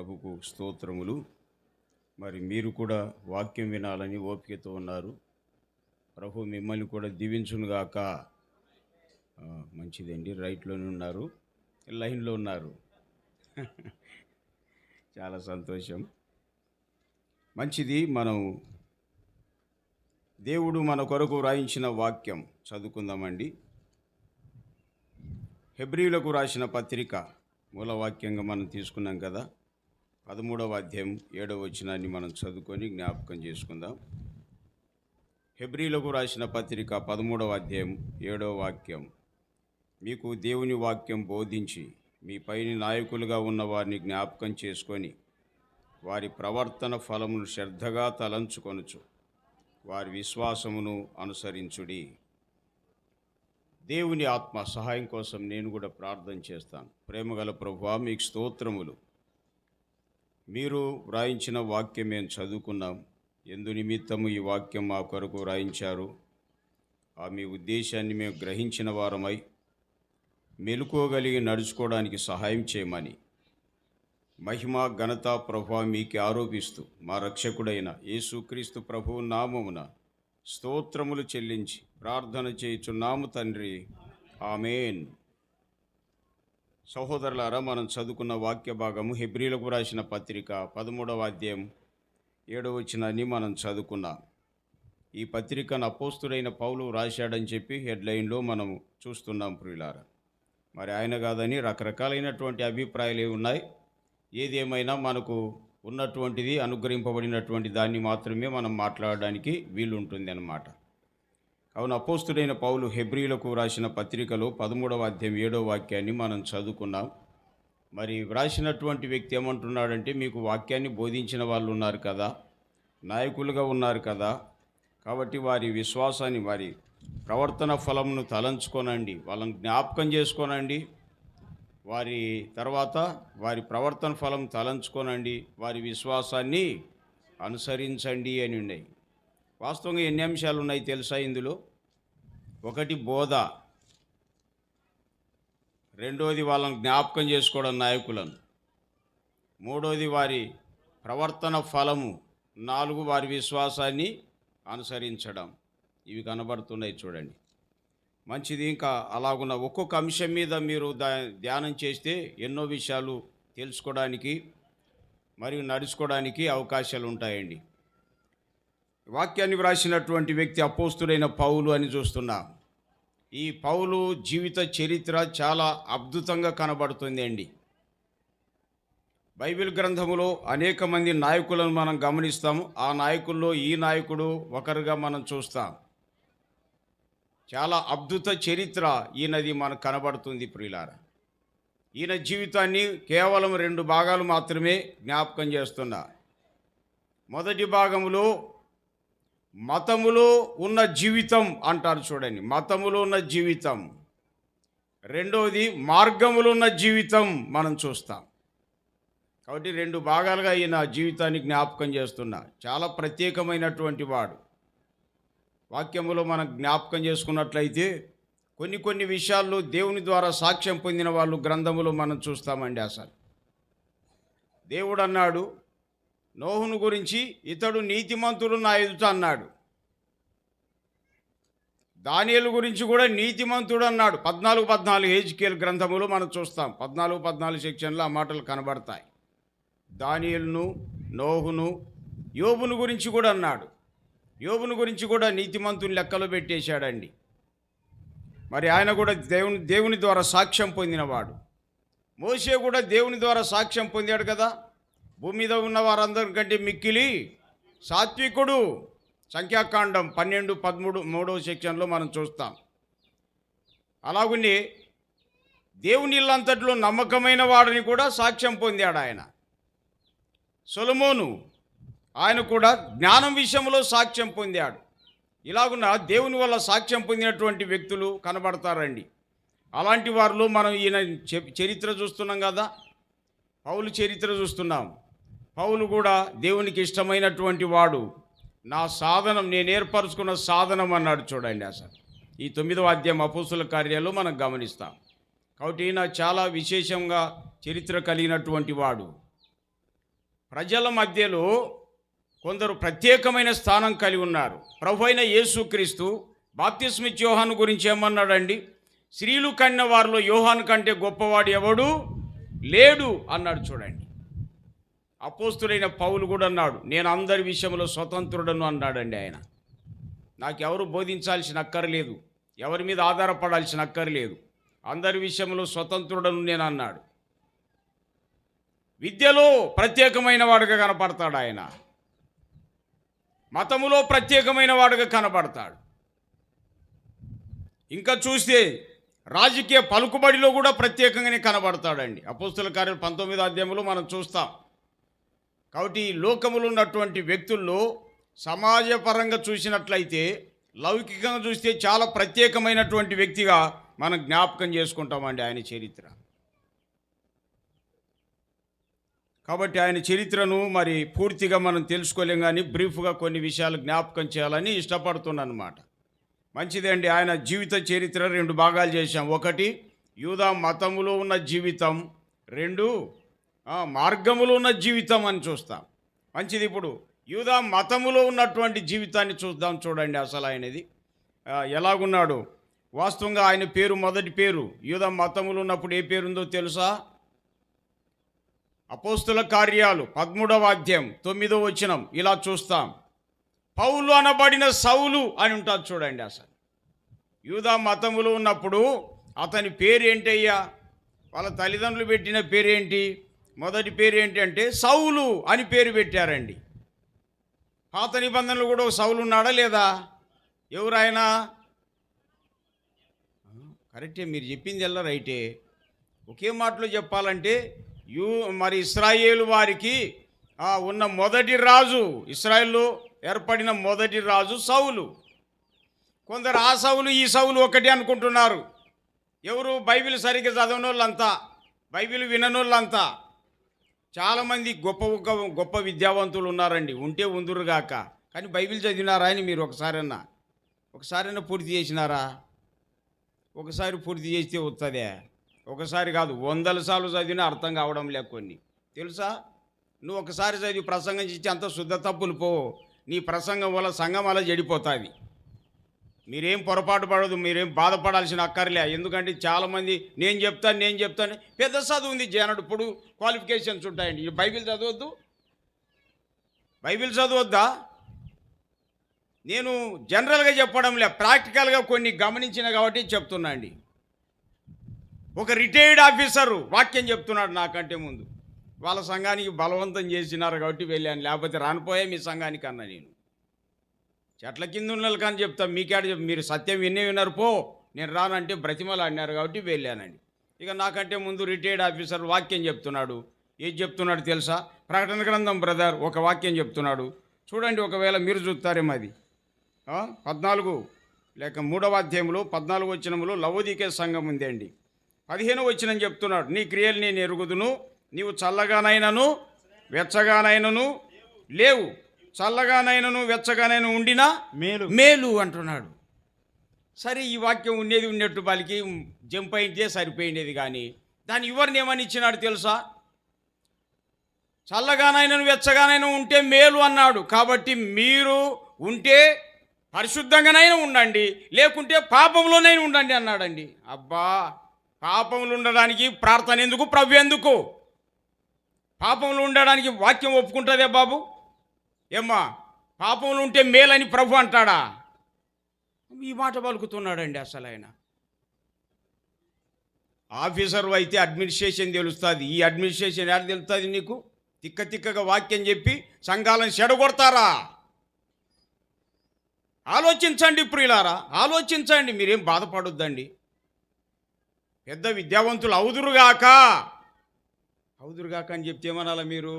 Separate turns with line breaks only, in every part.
ప్రభుకు స్తోత్రములు. మరి మీరు కూడా వాక్యం వినాలని ఓపికతో ఉన్నారు. ప్రభు మిమ్మల్ని కూడా దీవించునుగాక. మంచిదండి, రైట్లోనే ఉన్నారు, లైన్లో ఉన్నారు. చాలా సంతోషం. మంచిది. మనం దేవుడు మన కొరకు వ్రాయించిన వాక్యం చదువుకుందామండి. హెబ్రీయులకు రాసిన పత్రిక మూలవాక్యంగా మనం తీసుకున్నాం కదా. 13వ అధ్యాయం 7వ వచనాన్ని మనం చదువుకొని జ్ఞాపకం చేసుకుందాం. హెబ్రీయులకు రాసిన పత్రిక 13వ అధ్యాయం 7వ వాక్యం. మీకు దేవుని వాక్యం బోధించి మీ పైన నాయకులుగా ఉన్న వారిని జ్ఞాపకం చేసుకొని వారి ప్రవర్తన ఫలమును శ్రద్ధగా తలంచుకొనుచు వారి విశ్వాసమును అనుసరించుడి. దేవుని ఆత్మ సహాయం కోసం నేను కూడా ప్రార్థన చేస్తాను. ప్రేమగల ప్రభువా, మీకు స్తోత్రములు. మీరు వ్రాయించిన వాక్యం మేము చదువుకున్నాం. ఎందు నిమిత్తము ఈ వాక్యం మా కొరకు వ్రాయించారు, ఆ మీ ఉద్దేశాన్ని మేము గ్రహించిన వారమై మెలుకోగలిగి నడుచుకోవడానికి సహాయం చేయమని మహిమ ఘనత ప్రభువా మీకే ఆరోపిస్తూ మా రక్షకుడైన యేసుక్రీస్తు ప్రభువు నామమున స్తోత్రములు చెల్లించి ప్రార్థన చేయుచున్నాము తండ్రి, ఆమేన్. సహోదరులారా, మనం చదువుకున్న వాక్య భాగము హెబ్రీయులకు రాసిన పత్రిక 13వ అధ్యాయం 7వ వచనాన్ని మనం చదువుకున్నాం. ఈ పత్రికను అపోస్తుడైన పౌలు రాశాడని చెప్పి హెడ్లైన్లో మనం చూస్తున్నాం ప్రియులారా. మరి ఆయన కాదని రకరకాలైనటువంటి అభిప్రాయాలు ఉన్నాయి. ఏదేమైనా మనకు ఉన్నటువంటిది, అనుగ్రహింపబడినటువంటి దాన్ని మాత్రమే మనం మాట్లాడడానికి వీలుంటుంది అన్నమాట. అవును, అపోస్తుడైన పౌలు హెబ్రీయులకు రాసిన పత్రికలో 13వ అధ్యాయం 7వ వాక్యాన్ని మనం చదువుకున్నాం. మరి వ్రాసినటువంటి వ్యక్తి ఏమంటున్నాడంటే, మీకు వాక్యాన్ని బోధించిన వాళ్ళు ఉన్నారు కదా, నాయకులుగా ఉన్నారు కదా, కాబట్టి వారి విశ్వాసాన్ని, వారి ప్రవర్తన ఫలమును తలంచుకోనండి, వాళ్ళని జ్ఞాపకం చేసుకోనండి, వారి తర్వాత వారి ప్రవర్తన ఫలం తలంచుకోనండి, వారి విశ్వాసాన్ని అనుసరించండి అని ఉన్నాయి. వాస్తవంగా ఎన్ని అంశాలు ఉన్నాయి తెలుసా ఇందులో? ఒకటి బోధ, రెండోది వాళ్ళని జ్ఞాపకం చేసుకోవడం నాయకులను, మూడోది వారి ప్రవర్తన ఫలము, 4 వారి విశ్వాసాన్ని అనుసరించడం. ఇవి కనబడుతున్నాయి చూడండి. మంచిది. ఇంకా అలాగున్న ఒక్కొక్క అంశం మీద మీరు ధ్యానం చేస్తే ఎన్నో విషయాలు తెలుసుకోవడానికి మరియు నడుచుకోవడానికి అవకాశాలు ఉంటాయండి. వాక్యాన్ని వ్రాసినటువంటి వ్యక్తి అపోస్తుడైన పౌలు అని చూస్తున్నాం. ఈ పౌలు జీవిత చరిత్ర చాలా అద్భుతంగా కనబడుతుంది అండి. బైబిల్ గ్రంథములో అనేక మంది నాయకులను మనం గమనిస్తాము. ఆ నాయకుల్లో ఈ నాయకుడు ఒకరుగా మనం చూస్తాం. చాలా అద్భుత చరిత్ర ఈయనది మనకు కనబడుతుంది ప్రియులారా. ఈయన జీవితాన్ని కేవలం 2 భాగాలు మాత్రమే జ్ఞాపకం చేస్తున్నా. మొదటి భాగంలో మతములో ఉన్న జీవితం అంటారు చూడండి, మతములో ఉన్న జీవితం. రెండవది మార్గములో ఉన్న జీవితం మనం చూస్తాం. కాబట్టి 2 భాగాలుగా ఈయన జీవితాన్ని జ్ఞాపకం చేస్తున్నా. చాలా ప్రత్యేకమైనటువంటి వాడు. వాక్యములో మనం జ్ఞాపకం చేసుకున్నట్లయితే కొన్ని విషయాల్లో దేవుని ద్వారా సాక్ష్యం పొందిన వాళ్ళు గ్రంథములో మనం చూస్తామండి. అసలు దేవుడు అన్నాడు నోహును గురించి, ఇతడు నీతిమంతుడు నా ఎదుట అన్నాడు. దానియేలు గురించి కూడా నీతిమంతుడు అన్నాడు. 14 హెజ్కేలు గ్రంథములో మనం చూస్తాం. 14 సెక్షన్లో ఆ మాటలు కనబడతాయి. దానియేలును, నోహును, యోబును గురించి కూడా అన్నాడు. యోబును గురించి కూడా నీతిమంతుని లెక్కలో పెట్టేశాడండి. మరి ఆయన కూడా దేవుని ద్వారా సాక్ష్యం పొందినవాడు. మోషే కూడా దేవుని ద్వారా సాక్ష్యం పొందాడు కదా. భూమి మీద ఉన్న వారందరికంటే మిక్కిలి సాత్వికుడు. సంఖ్యాకాండం 12-13 3వ సెక్షన్లో మనం చూస్తాం. అలాగనే దేవుని ఇల్లంతట్లో నమ్మకమైన వాడిని కూడా సాక్ష్యం పొందాడు ఆయన. సొలొమోను, ఆయన కూడా జ్ఞానం విషయంలో సాక్ష్యం పొందాడు. ఇలాగున్న దేవుని వల్ల సాక్ష్యం పొందినటువంటి వ్యక్తులు కనబడతారండి. అలాంటి వారిలో మనం ఈయన చరిత్ర చూస్తున్నాం కదా, పౌలు చరిత్ర చూస్తున్నాం. పౌలు కూడా దేవునికి ఇష్టమైనటువంటి వాడు. నా సాధనం, నేను ఏర్పరచుకున్న సాధనం అన్నాడు చూడండి. అసలు ఈ 9వ అధ్యాయం అపోస్తుల కార్యాలు మనం గమనిస్తాం. కాబట్టి ఈయన చాలా విశేషంగా చరిత్ర కలిగినటువంటి వాడు. ప్రజల మధ్యలో కొందరు ప్రత్యేకమైన స్థానం కలిగి ఉన్నారు. ప్రభువైన యేసుక్రీస్తు బాప్తిస్మిచ్చే యోహాను గురించి ఏమన్నాడండి? స్త్రీలు కన్న వారిలో యోహాను కంటే గొప్పవాడు ఎవడు లేడు అన్నాడు. చూడండి, అపోస్తులైన పౌలు కూడా అన్నాడు, నేను అందరి విషయంలో స్వతంత్రుడను అన్నాడండి. ఆయన నాకెవరు బోధించాల్సిన అక్కర్లేదు, ఎవరి మీద ఆధారపడాల్సిన అక్కర్లేదు, అందరి విషయంలో స్వతంత్రుడను నేను అన్నాడు. విద్యలో ప్రత్యేకమైన వాడుగా కనపడతాడు ఆయన, మతములో ప్రత్యేకమైన వాడుగా కనపడతాడు. ఇంకా చూస్తే రాజకీయ పలుకుబడిలో కూడా ప్రత్యేకంగానే కనబడతాడండి. అపోస్తుల కార్యాలు 19వ అధ్యాయంలో మనం చూస్తాం. కాబట్టి ఈ లోకములో ఉన్నటువంటి వ్యక్తుల్లో సమాజపరంగా చూసినట్లయితే, లౌకికంగా చూస్తే చాలా ప్రత్యేకమైనటువంటి వ్యక్తిగా మనం జ్ఞాపకం చేసుకుంటామండి ఆయన చరిత్ర. కాబట్టి ఆయన చరిత్రను మరి పూర్తిగా మనం తెలుసుకోలేం, కానీ బ్రీఫ్గా కొన్ని విషయాలు జ్ఞాపకం చేయాలని ఇష్టపడుతున్నాను అన్నమాట. మంచిదే అండి. ఆయన జీవిత చరిత్ర 2 భాగాలు చేశాం. ఒకటి యూదా మతములో ఉన్న జీవితం, 2 మార్గములో ఉన్న జీవితం అని చూస్తాం. మంచిది. ఇప్పుడు యూదా మతములో ఉన్నటువంటి జీవితాన్ని చూద్దాం. చూడండి అసలు ఆయనది ఎలాగున్నాడు. వాస్తవంగా ఆయన పేరు, మొదటి పేరు యూదా మతములో ఉన్నప్పుడు ఏ పేరుందో తెలుసా? అపోస్తుల కార్యాలు 13వ అధ్యాయం 9వ వచనం ఇలా చూస్తాం. పౌలు అనబడిన సౌలు అని ఉంటుంది. చూడండి అసలు యూదా మతములో ఉన్నప్పుడు అతని పేరేంటయ్యా? వాళ్ళ తల్లిదండ్రులు పెట్టిన పేరేంటి? మొదటి పేరు ఏంటి అంటే సౌలు అని పేరు పెట్టారండి. పాత నిబంధనలు కూడా సౌలు ఉన్నాడా లేదా? ఎవరైనా కరెక్టే, మీరు చెప్పింది ఎలా రైటే. ఒకే మాటలో చెప్పాలంటే మరి ఇశ్రాయేలు వారికి ఉన్న మొదటి రాజు, ఇశ్రాయేల్లో ఏర్పడిన మొదటి రాజు సౌలు. కొందరు ఆ సౌలు ఈ సౌలు ఒకటి అనుకుంటున్నారు. ఎవరు? బైబిల్ సరిగ్గా చదవనోళ్ళంతా, బైబిల్ విననోళ్ళంతా. చాలామంది గొప్ప గొప్ప విద్యావంతులు ఉన్నారండి, ఉంటే ఉందురుగాక. కానీ బైబిల్ చదివినారా అని మీరు ఒకసారైనా పూర్తి చేసినారా? ఒకసారి పూర్తి చేస్తే వస్తుందే, ఒకసారి కాదు 100 సార్లు చదివినా అర్థం కావడం లేక కొన్ని తెలుసా? నువ్వు ఒకసారి చదివి ప్రసంగం చేసి అంత శుద్ధ తప్పులు పో, నీ ప్రసంగం వల్ల సంఘం అలా చెడిపోతుంది. మీరేం పొరపాటు పడదు, మీరేం బాధపడాల్సిన అక్కర్లే. ఎందుకంటే చాలామంది నేను చెప్తాను పెద్ద చదువు ఉంది జానడు, ఇప్పుడు క్వాలిఫికేషన్స్ ఉంటాయండి. బైబిల్ చదవద్దా? నేను జనరల్గా చెప్పడం లే, ప్రాక్టికల్గా కొన్ని గమనించిన కాబట్టి చెప్తున్నా అండి. ఒక రిటైర్డ్ ఆఫీసరు వాక్యం చెప్తున్నాడు నాకంటే ముందు. వాళ్ళ సంఘానికి బలవంతం చేసినారు కాబట్టి వెళ్ళాను, లేకపోతే రానిపోయా మీ సంఘానికి అన్నా. నేను చెట్ల కింద ఉన్న కానీ చెప్తాను, మీకేడ మీరు సత్యం విన్నారు పో, నేను రానంటే బ్రతిమలు అన్నారు కాబట్టి వెళ్ళానండి. ఇక నాకంటే ముందు రిటైర్డ్ ఆఫీసర్ వాక్యం చెప్తున్నాడు. ఏం చెప్తున్నాడు తెలుసా? ప్రకటన గ్రంథం బ్రదర్ ఒక వాక్యం చెప్తున్నాడు. చూడండి, ఒకవేళ మీరు చూస్తారేమో అది 14 లేక 3వ అధ్యాయంలో 14వ వచనంలో లవోదికే సంఘం ఉంది అండి. 15వ వచనం చెప్తున్నాడు, నీ క్రియలు నేను ఎరుగుదును, నీవు చల్లగానైనను వెచ్చగానైనను లేవు, చల్లగానైనను వెచ్చగానైనా ఉండినా మేలు అంటున్నాడు. సరే, ఈ వాక్యం ఉన్నట్టు వాళ్ళకి జంప్ అయితే సరిపోయినది, కానీ దాన్ని ఎవరిని ఏమని ఇచ్చినాడు తెలుసా? చల్లగానైనా వెచ్చగానైనా ఉంటే మేలు అన్నాడు. కాబట్టి మీరు ఉంటే పరిశుద్ధంగానైనా ఉండండి, లేకుంటే పాపంలోనైనా ఉండండి అన్నాడండి. అబ్బా, పాపంలో ఉండడానికి ప్రార్థన ఎందుకు, ప్రభు ఎందుకు? పాపంలో ఉండడానికి వాక్యం ఒప్పుకుంటుందే బాబు? ఏమ్మా, పాపంలో ఉంటే మేలని ప్రభు అంటాడా? ఈ మాట పలుకుతున్నాడండి అసలు ఆయన. ఆఫీసర్ అయితే అడ్మినిస్ట్రేషన్ తెలుస్తుంది, ఈ అడ్మినిస్ట్రేషన్ ఎలా తెలుస్తుంది నీకు? తిక్కగా వాక్యం చెప్పి సంఘాలను చెడగొడతారా? ఆలోచించండి ప్రియులారా, ఆలోచించండి. మీరేం బాధపడొద్దండి. పెద్ద విద్యావంతులు అవుదురుగాక అని చెప్తే ఏమనాలా మీరు?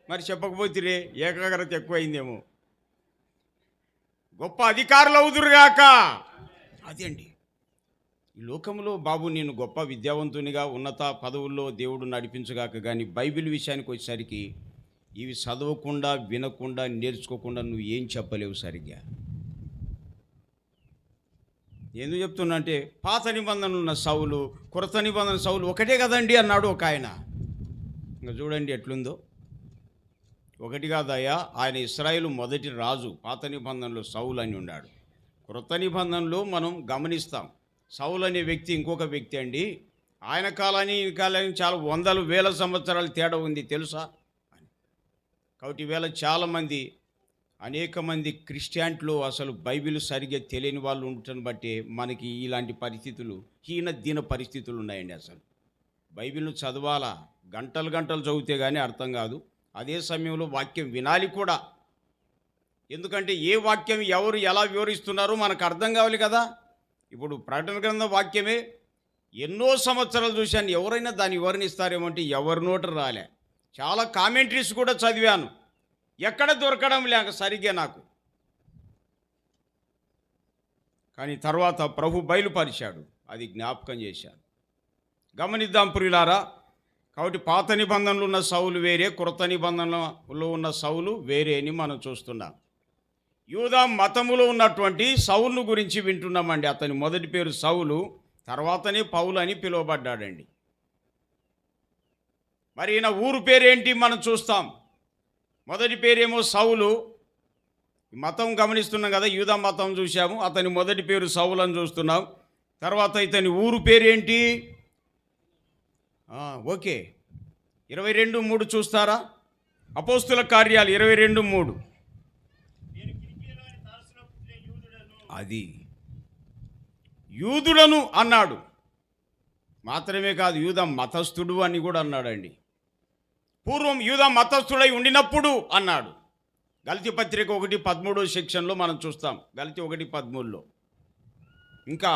మరి చెప్పకపోతే ఏకాగ్రత ఎక్కువైందేమో. గొప్ప అధికారులు అవుదురుగాక, అదండి. ఈ లోకంలో బాబు నేను గొప్ప విద్యావంతునిగా ఉన్నత పదవుల్లో దేవుడు నడిపించగాక, కానీ బైబిల్ విషయానికి వచ్చేసరికి ఇవి చదవకుండా, వినకుండా, నేర్చుకోకుండా నువ్వు ఏం చెప్పలేవు సరిగ్గా. ఎందుకు చెప్తున్నా అంటే, పాత నిబంధనలు ఉన్న సౌలు, కొత్త నిబంధన సౌలు ఒకటే కదండి అన్నాడు ఒక ఆయన. ఇంకా చూడండి ఎట్లుందో. ఒకటి కాదయ్యా, ఆయన ఇశ్రాయేలు మొదటి రాజు. పాత నిబంధనలో సౌలు అని ఉన్నాడు. క్రొత్త నిబంధనలో మనం గమనిస్తాం, సౌలు అనే వ్యక్తి ఇంకొక వ్యక్తి అండి. ఆయన కాలాన్ని ఈ కాలానికి చాలా వందలు వేల సంవత్సరాల తేడా ఉంది తెలుసా అని. కాబట్టి ఈవేళ చాలామంది, అనేక మంది క్రిస్టియానిటీలో అసలు బైబిల్ సరిగ్గా తెలియని వాళ్ళు ఉండటం బట్టి మనకి ఇలాంటి పరిస్థితులు, దీన పరిస్థితులు ఉన్నాయండి. అసలు బైబిల్ను చదవాలా, గంటలు గంటలు చదివితే కానీ అర్థం కాదు. అదే సమయంలో వాక్యం వినాలి కూడా. ఎందుకంటే ఏ వాక్యం ఎవరు ఎలా వివరిస్తున్నారో మనకు అర్థం కావాలి కదా. ఇప్పుడు ప్రకటన గ్రంథం వాక్యమే ఎన్నో సంవత్సరాలు చూశాను, ఎవరైనా దాన్ని వివరణిస్తారేమో అంటే ఎవరి నోట రాలే. చాలా కామెంటరీస్ కూడా చదివాను, ఎక్కడ దొరకడం లేక సరిగ్గా నాకు. కానీ తర్వాత ప్రభు బయలుపరిచాడు, అది జ్ఞాపకం చేశాడు. గమనిద్దాం ప్రియులారా. కాబట్టి పాత నిబంధనలు ఉన్న సౌలు వేరే, క్రొత్త నిబంధనలో ఉన్న సౌలు వేరే అని మనం చూస్తున్నాం. యూదా మతములో ఉన్నటువంటి సౌలును గురించి వింటున్నామండి. అతని మొదటి పేరు సౌలు, తర్వాతనే పౌలు అని పిలువబడ్డాడండి. మరి ఈయన ఊరు పేరేంటి మనం చూస్తాం. మొదటి పేరేమో సౌలు. మతం గమనిస్తున్నాం కదా, యూదా మతం చూసాము. అతని మొదటి పేరు సౌలు అని చూస్తున్నాం. తర్వాత ఇతని ఊరు పేరేంటి? ఓకే, 22:3 చూస్తారా? అపోస్తుల కార్యాలు 22:3. అది యూదుడను అన్నాడు. మాత్రమే కాదు, యూదా మతస్థుడు అని కూడా అన్నాడండి. పూర్వం యూదా మతస్థుడై ఉండినప్పుడు అన్నాడు. గలతీ పత్రిక 1:13 సెక్షన్లో మనం చూస్తాం, గలతీ 1:13లో. ఇంకా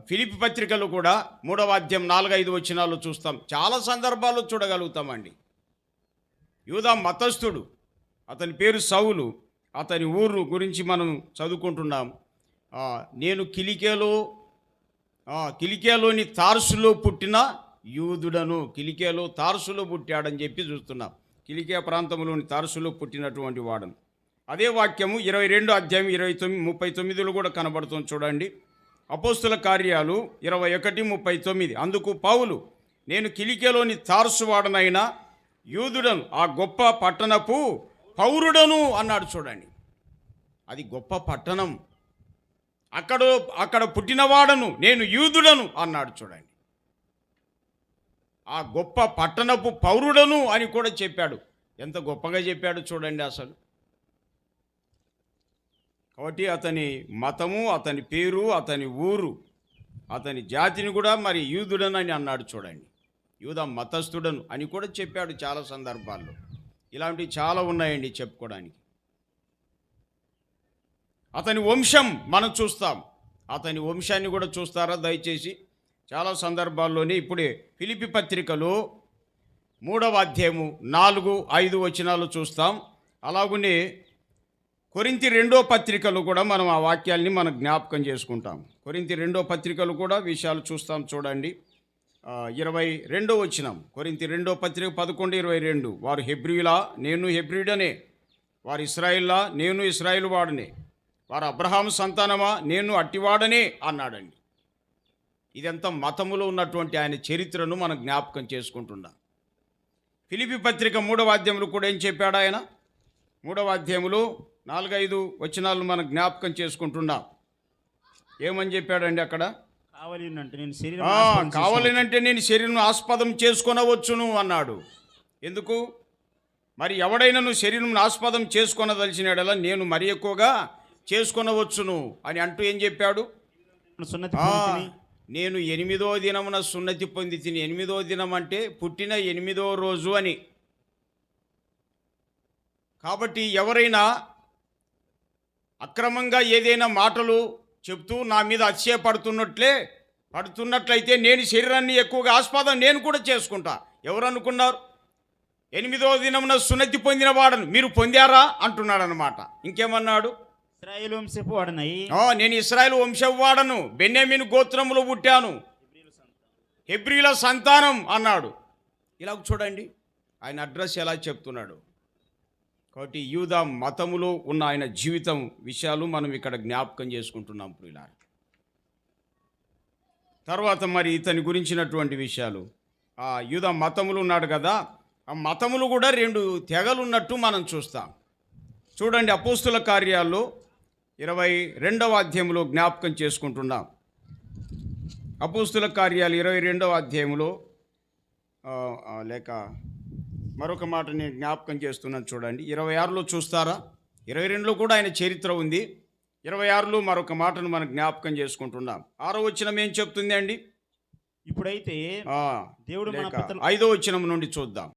ఫిలిప్పీ పత్రికలు కూడా 3వ అధ్యాయం 4-5 వచనాలు చూస్తాం. చాలా సందర్భాల్లో చూడగలుగుతామండి. యూదా మతస్థుడు, అతని పేరు సౌలు. అతని ఊరు గురించి మనం చదువుకుంటున్నాం. నేను కిలికేలోని తార్సులో పుట్టిన యూదుడను. కిలికేలో తార్సులో పుట్టాడని చెప్పి చూస్తున్నాం. కిలికే ప్రాంతంలోని తార్సులో పుట్టినటువంటి వాడను. అదే వాక్యము 22వ అధ్యాయం 39 కూడా కనబడుతుంది చూడండి. అపోస్తుల కార్యాలు 21:39. అందుకు పౌలు, నేను కిలికేలోని తార్సు వాడనైనా యూదుడను, ఆ గొప్ప పట్టణపు పౌరుడను అన్నాడు. చూడండి, అది గొప్ప పట్టణం, అక్కడ పుట్టినవాడను, నేను యూదుడను అన్నాడు. చూడండి, ఆ గొప్ప పట్టణపు పౌరుడను అని కూడా చెప్పాడు. ఎంత గొప్పగా చెప్పాడు చూడండి అసలు. కాబట్టి అతని మతము, అతని పేరు, అతని ఊరు, అతని జాతిని కూడా మరి యూదుడను అని అన్నాడు. చూడండి, యూదా మతస్థుడను అని కూడా చెప్పాడు చాలా సందర్భాల్లో. ఇలాంటివి చాలా ఉన్నాయండి చెప్పుకోవడానికి. అతని వంశం మనం చూస్తాం. అతని వంశాన్ని కూడా చూస్తారా దయచేసి? చాలా సందర్భాల్లోనే ఇప్పుడే ఫిలిప్పీ పత్రికలో 3వ అధ్యాయము 4-5 వచనాలు చూస్తాం. అలాగనే కొరింథీ 2వ పత్రికలు కూడా మనం ఆ వాక్యాల్ని మనం జ్ఞాపకం చేసుకుంటాం. కొరింథీ 2వ పత్రికలు కూడా విషయాలు చూస్తాం చూడండి. 22వ వచనం, కొరింథీ 2వ పత్రిక 11:22. వారు హెబ్రీయులా, నేను హెబ్రీయుడనే. వారు ఇశ్రాయేలా, నేను ఇశ్రాయేలు వాడనే. వారు అబ్రహాము సంతానమా, నేను అట్టివాడనే అన్నాడండి. ఇదంతా మతములో ఉన్నటువంటి ఆయన చరిత్రను మనం జ్ఞాపకం చేసుకుంటున్నాం. ఫిలిప్పీ పత్రిక 3వ అధ్యాయంలో కూడా ఏం చెప్పాడు ఆయన? 3వ అధ్యాయంలో 4-5 వచనాలను మనం జ్ఞాపకం చేసుకుంటున్నాం. ఏమని చెప్పాడండి అక్కడ? కావాలనంటే నేను శరీరం ఆస్పదం చేసుకొనవచ్చును అన్నాడు. ఎందుకు? మరి ఎవడైనా శరీరం ఆస్పదం చేసుకొనదలిచినాడలా నేను మరి ఎక్కువగా చేసుకొనవచ్చును అని అంటూ ఏం చెప్పాడు? నేను 8వ దినమున సున్నతి పొంది తిని. 8వ దినం అంటే పుట్టిన 8వ రోజు అని. కాబట్టి ఎవరైనా అక్రమంగా ఏదైనా మాటలు చెప్తూ నా మీద పడుతున్నట్లయితే నేను శరీరాన్ని ఎక్కువగా ఆస్పదం నేను కూడా చేసుకుంటా. ఎవరు అనుకున్నారు? 8వ దినమున సున్నతి పొందిన వాడను మీరు పొందారా అంటున్నాడు అనమాట. ఇంకేమన్నాడు?
ఇశ్రాయేలు వంశపు వాడనై,
నేను ఇశ్రాయేలు వంశపు వాడను, బెన్యామీను గోత్రములో పుట్టాను, హెబ్రీల సంతానం అన్నాడు. ఇలా చూడండి ఆయన అడ్రస్ ఎలా చెప్తున్నాడు. కాబట్టి యూదా మతములో ఉన్న ఆయన జీవితం విషయాలు మనం ఇక్కడ జ్ఞాపకం చేసుకుంటున్నాం ప్రియులారా. తర్వాత మరి ఇతని గురించినటువంటి విషయాలు, యూదా మతములు ఉన్నాడు కదా, ఆ మతములు కూడా రెండు తెగలు ఉన్నట్టు మనం చూస్తాం. చూడండి, అపోస్తుల కార్యాల్లో 22వ అధ్యాయంలో జ్ఞాపకం చేసుకుంటున్నాం. అపోస్తుల కార్యాలు 22వ అధ్యాయంలో లేక మరొక మాట నేను జ్ఞాపకం చేస్తున్నాను. చూడండి, 26లో చూస్తారా? 22లో కూడా ఆయన చరిత్ర ఉంది. 26లో మరొక మాటను మనం జ్ఞాపకం చేసుకుంటున్నాం. 6వ వచనం ఏం చెప్తుంది అండి?
ఇప్పుడైతే దేవుడు మన
5వ వచనం నుండి చూద్దాం.